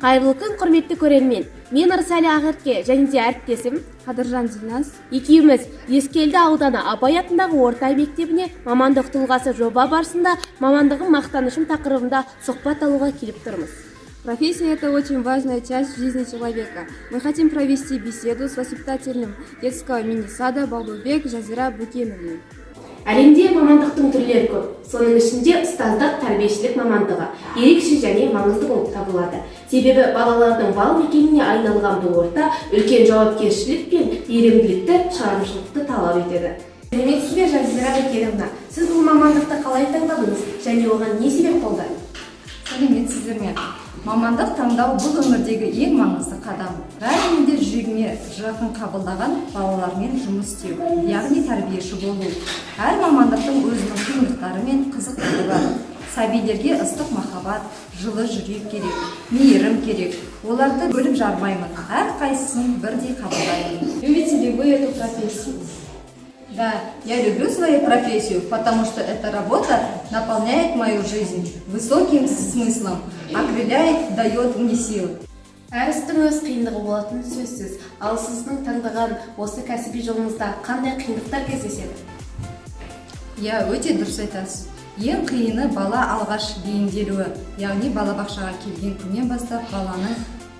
Қайырлы күн, құрметті көрермен. Мен Ырсәлі Ағырке және де әріптесім Қадыржан Динас. екеуміз Ескелді ауданы Абай атындағы орта мектебіне мамандық тұлғасы жоба барысында мамандығым мақтанышым тақырыбында сұхбат алуға келіп тұрмыз. Профессия – это очень важная часть жизни человека. Мы хотим провести беседу с воспитателем детского мини-сада Балбубек Жазира Букеновной. Әлемде мамандықтың түрлері көп. Соның ішінде ұстаздық, тәрбиешілік мамандығы ерекше және маңызды болып табылады. Себебі балалардың бал мекеніне айналған бұл орта үлкен жауапкершілік пен ерімділікті, шығармашылықты талап етеді. Сәлеметсіз бе, Жазира Букеновна? Сіз бұл мамандықты қалай таңдадыңыз және оған не себеп болды? Сәлеметсіздер ме? Мамандық таңдау бұл өмірдегі ең маңызды қадам. Бәрінен де жүрегіме жақын қабылдаған балалармен жұмыс істеу, яғни тәрбиеші болу. Әр мамандықтың өзінің қиындықтары мен қызықтары бар. Сәбилерге ыстық махаббат, жылы жүрек керек, мейірім керек. Оларды бөліп жармаймын, әр қайсысын бірдей қабылдаймын. Любите ли вы эту профессию? Да, я люблю свою профессию, потому что эта работа наполняет мою жизнь высоким смыслом, окрыляет, дает мне силы. Әр істің өз қиындығы болатыны сөзсіз. Ал сіздің таңдаған осы кәсіби жолыңызда қандай қиындықтар кездеседі? Я өте дұрыс айтасыз. Ең қиыны бала алғаш бейімделуі, яғни балабақшаға келген күннен бастап баланың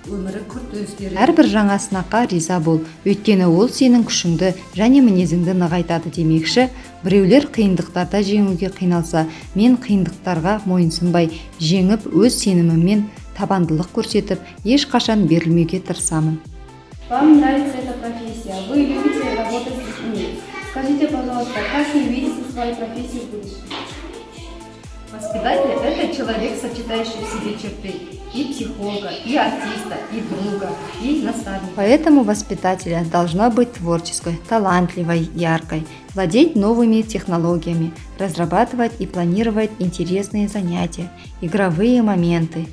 өмірі күрт өзгереді. Әрбір жаңа сынаққа риза бол, өйткені ол сенің күшіңді және мінезіңді нығайтады демекші. Біреулер қиындықтарда жеңуге қиналса, мен қиындықтарға мойынсынбай, жеңіп, өз сеніміммен табандылық көрсетіп, ешқашан берілмеуге тырысамын. Вам нравится эта профессия? Вы любите работать с детьми? Скажите, пожалуйста, как вы видите свою профессию в будущем? Воспитатель – это человек, сочетающий в себе черты и психолога, и артиста, и друга, и наставника. Поэтому воспитателя должна быть творческой, талантливой, яркой, владеть новыми технологиями, разрабатывать и планировать интересные занятия, игровые моменты.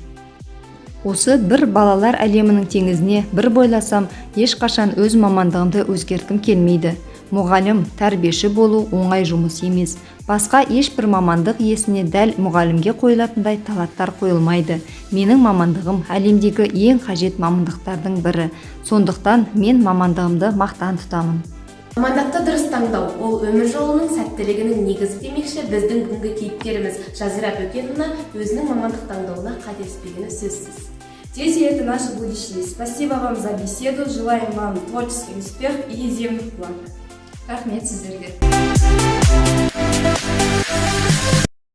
Осы бір балалар әлемінің теңізіне бір бойласам, ешқашан өз мамандығымды өзгерткім келмейді. Мұғалім, тәрбиеші болу оңай жұмыс емес. Басқа ешбір мамандық иесіне дәл мұғалімге қойылатындай талаптар қойылмайды. Менің мамандығым әлемдегі ең қажет мамандықтардың бірі. Сондықтан мен мамандығымды мақтан тұтамын. Мамандықты дұрыс таңдау – ол өмір жолының сәттілігінің негізі демекші. Біздің бүгінгі кейіпкеріміз Жазира Букеновна өзінің мамандық таңдауына қателеспегені сөзсіз. Дети – это наше будущее. Спасибо вам за беседу. Желаем вам творческий успех и земных благ. Рахмет сіздерге.